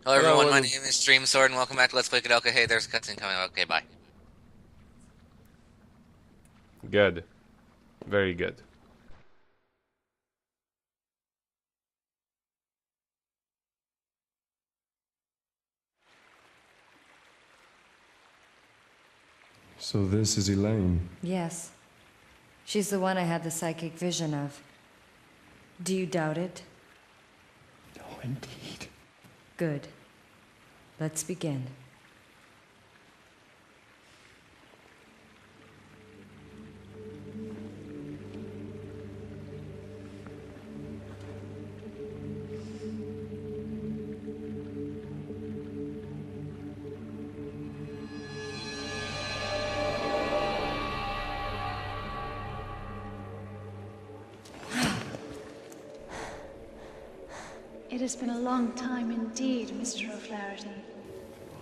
Hello Hello, everyone, my name is Streamsword and welcome back to Let's Play Koudelka. Hey, there's a cutscene coming up. Okay, bye. good. Very good. So this is Elaine. Yes. She's the one I had the psychic vision of. Do you doubt it? No, indeed. Good. Let's begin. It has been a long time indeed, Mr. O'Flaherty.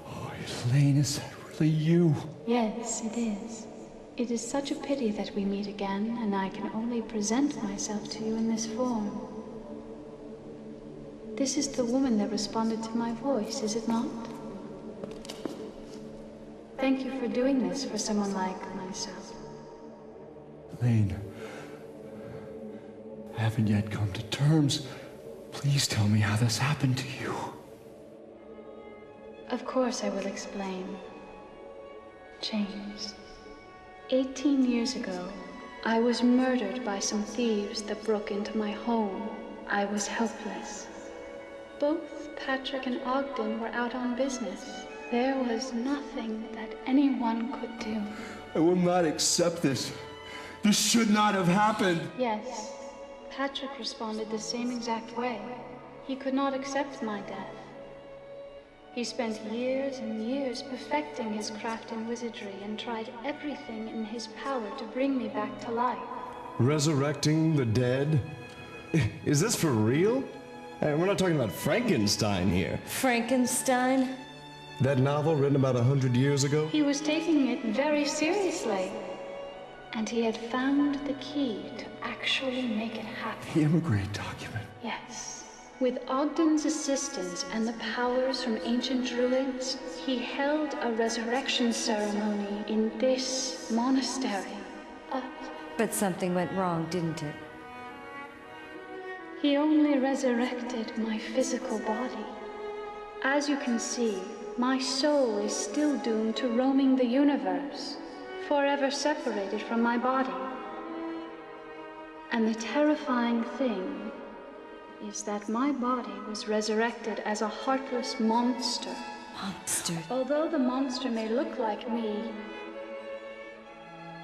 Oh, Elaine, is that really you? Yes, it is. It is such a pity that we meet again, and I can only present myself to you in this form. This is the woman that responded to my voice, is it not? Thank you for doing this for someone like myself. Elaine, I haven't yet come to terms. Please tell me how this happened to you. Of course I will explain. James, 18 years ago, I was murdered by some thieves that broke into my home. I was helpless. Both Patrick and Ogden were out on business. There was nothing that anyone could do. I will not accept this. This should not have happened. Yes, Patrick responded the same exact way. He could not accept my death. He spent years and years perfecting his craft in wizardry and tried everything in his power to bring me back to life. Resurrecting the dead? Is this for real? Hey, we're not talking about Frankenstein here. Frankenstein? That novel written about 100 years ago? He was taking it very seriously. And he had found the key to actually make it happen. The immigrant document. Yes. With Ogden's assistance and the powers from ancient druids, he held a resurrection ceremony in this monastery. But something went wrong, didn't it? He only resurrected my physical body. As you can see, my soul is still doomed to roaming the universe, forever separated from my body. And the terrifying thing is that my body was resurrected as a heartless monster. Monster. Although the monster may look like me,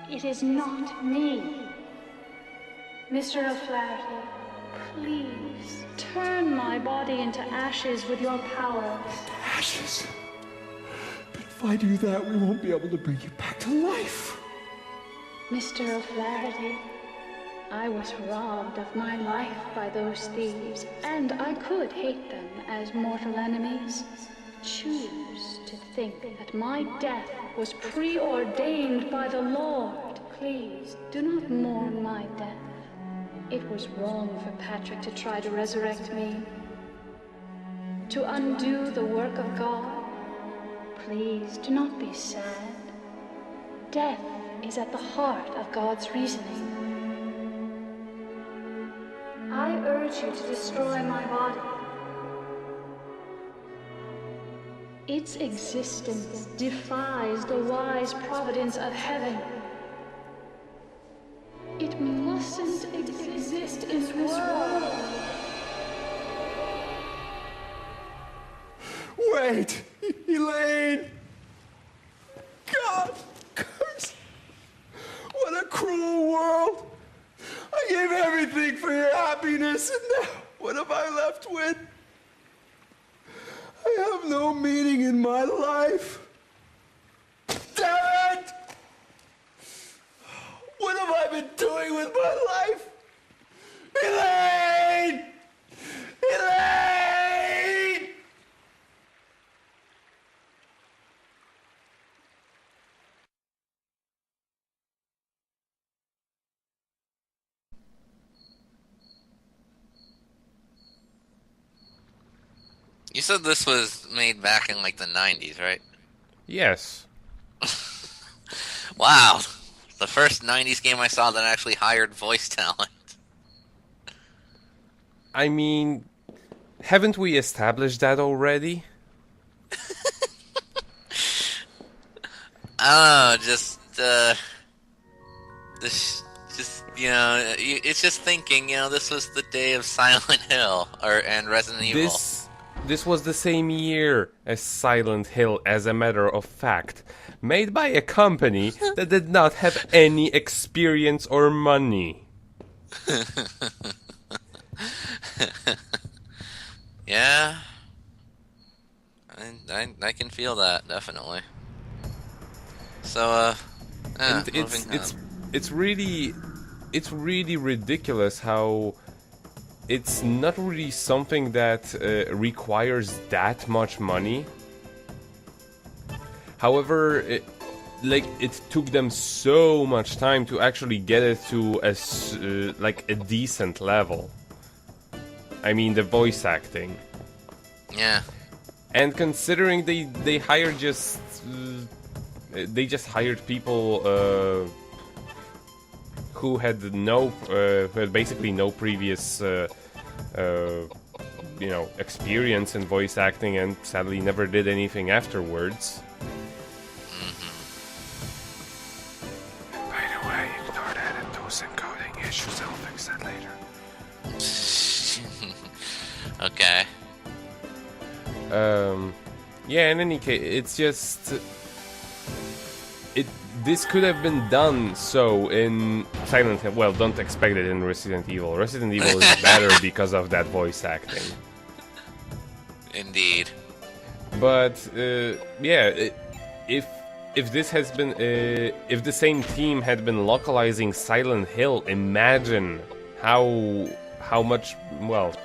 it is not me. Mr. O'Flaherty, please turn my body into ashes with your power. Ashes. But if I do that, we won't be able to bring you back to life. Mr. O'Flaherty, I was robbed of my life by those thieves, and I could hate them as mortal enemies. Choose to think that my death was preordained by the Lord. Please, do not mourn my death. It was wrong for Patrick to try to resurrect me, to undo the work of God. Please, do not be sad. Death is at the heart of God's reasoning. I urge you to destroy my body. Its existence defies the wise providence of heaven. It mustn't exist in this world. Wait! Elaine! God! Curse! What a cruel world! I gave everything for your happiness, and now what am I left with? I have no meaning in my life. Damn it! What have I been doing with my life? Elaine! Elaine! You said this was made back in like the 90s, right? Yes. Wow. The first 90s game I saw that actually hired voice talent. I mean, haven't we established that already? I don't know, it's just thinking, this was the day of Silent Hill and Resident Evil. This was the same year as Silent Hill, as a matter of fact, made by a company that did not have any experience or money. Yeah, I can feel that, definitely. So, And moving on. it's really ridiculous how it's not really something that requires that much money. However, it took them so much time to actually get it to a decent level. I mean, the voice acting. Yeah. And considering they hired they just hired people who had basically no previous experience in voice acting, and sadly never did anything afterwards. By the way, ignore that and those encoding issues. I'll fix that later. Okay. Yeah, in any case, it's just... This could have been done so in Silent Hill. Well, don't expect it in Resident Evil. Resident Evil is better because of that voice acting. Indeed. But, yeah, if this has been... if the same team had been localizing Silent Hill, imagine how much... well...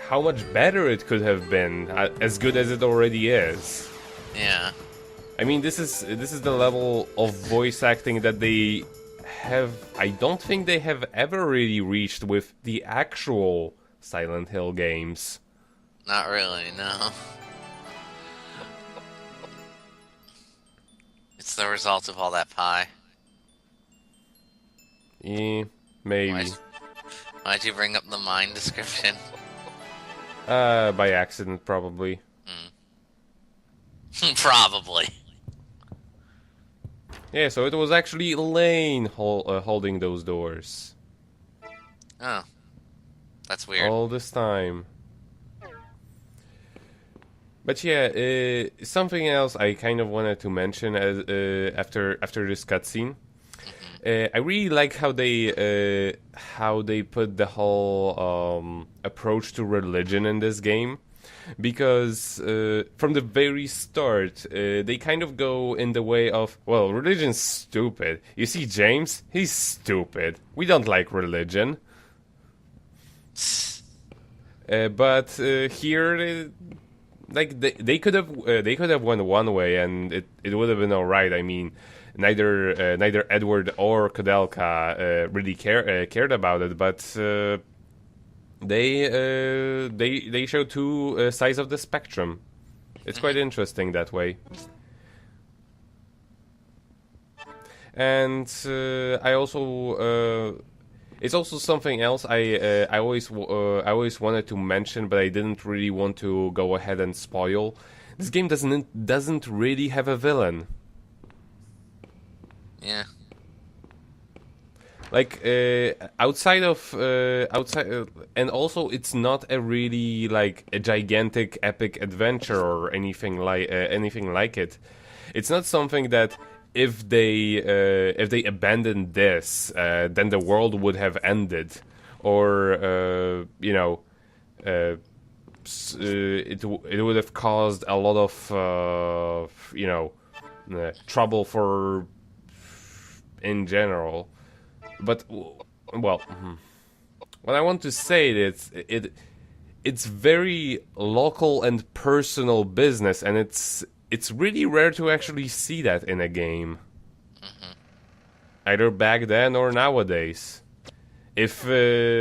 how much better it could have been, as good as it already is. Yeah. I mean, this is the level of voice acting that they have... I don't think they have ever really reached with the actual Silent Hill games. Not really, no. It's the result of all that pie. Yeah, maybe. Why'd you bring up the mine description? By accident, probably. Probably. Yeah, so it was actually Elaine holding those doors. Oh. That's weird. All this time. But yeah, something else I kind of wanted to mention as after this cutscene. I really like how they put the whole approach to religion in this game, because from the very start they kind of go in the way of, well, religion's stupid. You see James? He's stupid. We don't like religion. But here, they could have went one way and it would have been all right. I mean, neither Edward or Koudelka really cared about it, but they show two sides of the spectrum. It's quite interesting that way. And I also it's also something else I always wanted to mention, but I didn't really want to go ahead and spoil. This game doesn't really have a villain. Yeah. Like outside, and also it's not a really like a gigantic epic adventure or anything like it. It's not something that if they abandoned this, then the world would have ended, or it would have caused a lot of trouble for in general. But well, what I want to say is it's very local and personal business, and it's really rare to actually see that in a game. Either back then or nowadays. if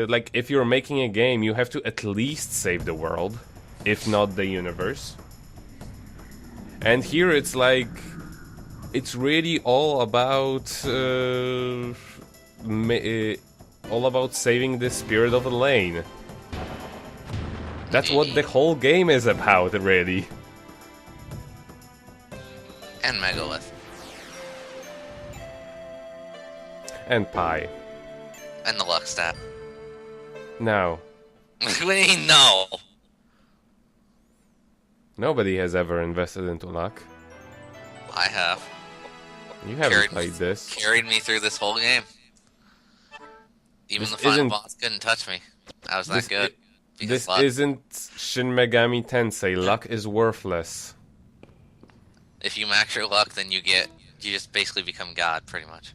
like if you're making a game, you have to at least save the world, if not the universe. And here it's like it's really all about saving the spirit of the lane. That's what the whole game is about, really. And Megalith. And Pi. And the luck stat. No. What do you mean, no? Nobody has ever invested into luck. I have. You haven't played this. Carried me through this whole game. Even This the final isn't- boss couldn't touch me. I was that good. This luck. isn't Shin Megami Tensei. Luck is worthless. If you max your luck, then you just basically become God, pretty much.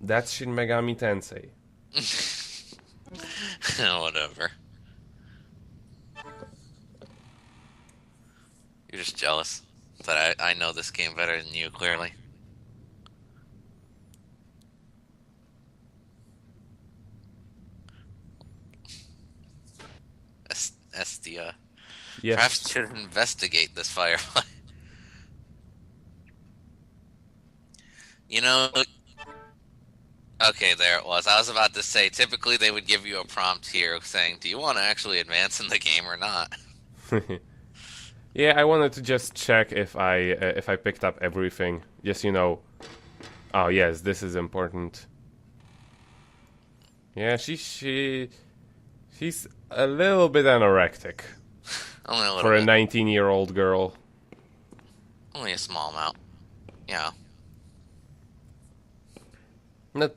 That's Shin Megami Tensei. Whatever. You're just jealous that I know this game better than you, clearly. Estia. Yes. Perhaps you should investigate this firefly. You know... Okay, there it was. I was about to say, typically they would give you a prompt here saying, do you want to actually advance in the game or not? Yeah, I wanted to just check if I picked up everything. Just, you know... Oh, yes, this is important. Yeah, she's a little bit anorectic. Only a little For a bit. 19-year-old girl. Only a small amount. Yeah. Not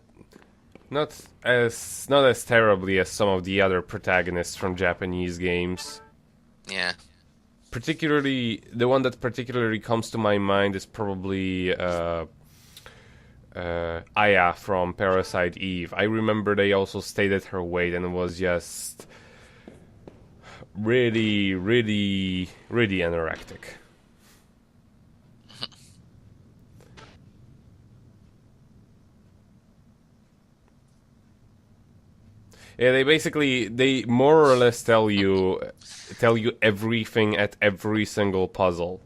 as terribly as some of the other protagonists from Japanese games. Yeah. Particularly, the one that particularly comes to my mind is probably Aya from Parasite Eve. I remember they also stated her weight and was just really anorectic. Yeah, they more or less tell you everything at every single puzzle.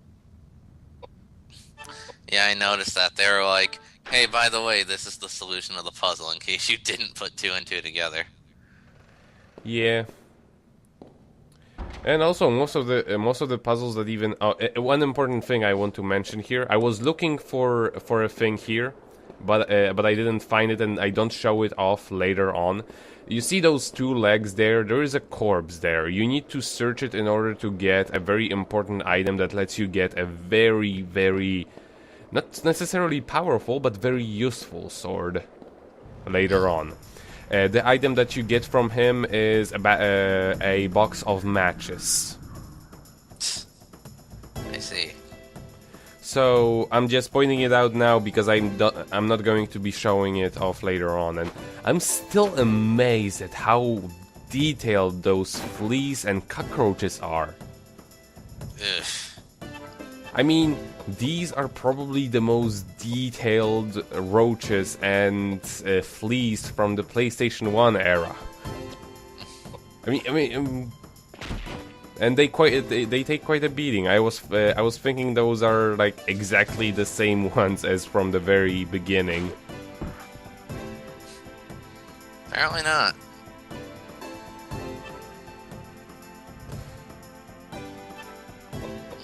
Yeah, I noticed that. They were like, hey, by the way, this is the solution of the puzzle in case you didn't put two and two together. Yeah. And also most of the puzzles that even one important thing I want to mention here. I was looking for a thing here, but I didn't find it, and I don't show it off later on. You see those two legs there? There is a corpse there. You need to search it in order to get a very important item that lets you get a very not necessarily powerful but very useful sword later on. The item that you get from him is a box of matches. I see. So I'm just pointing it out now because I'm not going to be showing it off later on, and I'm still amazed at how detailed those fleas and cockroaches are. Ugh. I mean, these are probably the most detailed roaches and fleas from the PlayStation 1 era. And they take quite a beating. I was thinking those are like exactly the same ones as from the very beginning. Apparently not.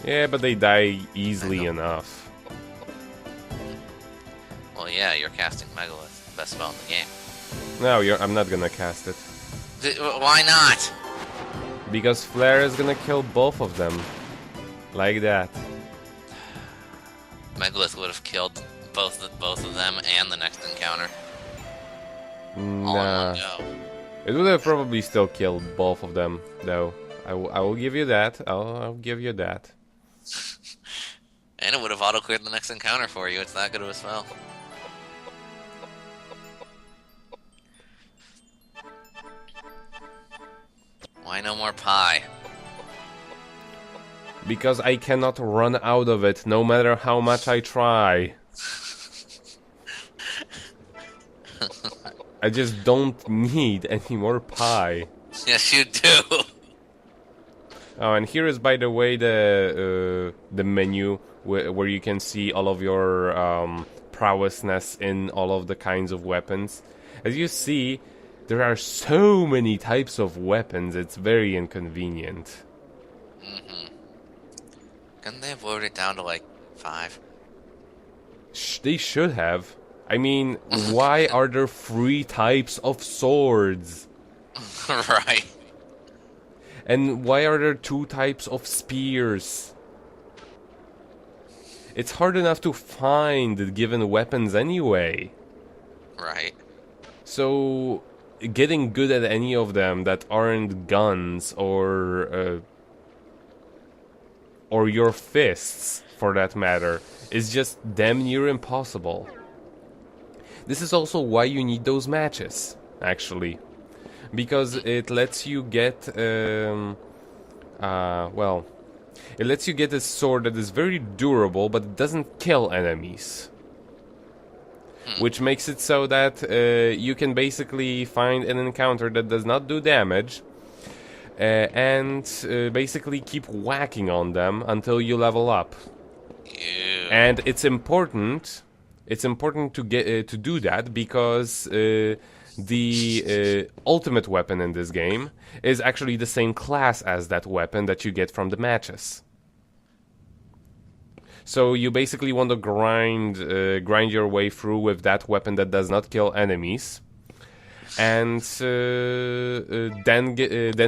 Yeah, but they die easily enough. Well, yeah, you're casting Megalith, best spell in the game. No, I'm not gonna cast it. Why not? Because Flare is gonna kill both of them. Like that. Megalith would have killed both of them and the next encounter. All in Nah. one go. It would have probably still killed both of them, though. I will give you that. I'll give you that. And it would have auto-cleared the next encounter for you. It's that good of a spell. Why no more pie? Because I cannot run out of it, no matter how much I try. I just don't need any more pie. Yes, you do. Oh, and here is, by the way, the menu where you can see all of your prowessness in all of the kinds of weapons. As you see, there are so many types of weapons, it's very inconvenient. Couldn't they have lowered it down to like 5? They should have. I mean, why are there 3 types of swords? Right. And why are there 2 types of spears? It's hard enough to find given weapons anyway. Right. So, getting good at any of them that aren't guns or your fists, for that matter, is just damn near impossible. This is also why you need those matches, actually. Because it lets you get, it lets you get a sword that is very durable, but it doesn't kill enemies. Which makes it so that you can basically find an encounter that does not do damage, and basically keep whacking on them until you level up. Ew. And it's important to get to do that because the ultimate weapon in this game is actually the same class as that weapon that you get from the matches. So you basically want to grind your way through with that weapon that does not kill enemies, and then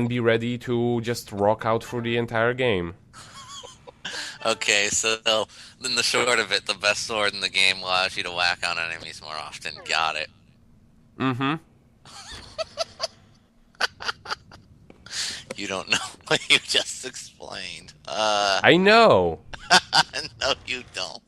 be ready to just rock out through the entire game. Okay, so then the short of it, the best sword in the game allows you to whack on enemies more often. Got it. Mm-hmm. You don't know what you just explained. I know. No, you don't.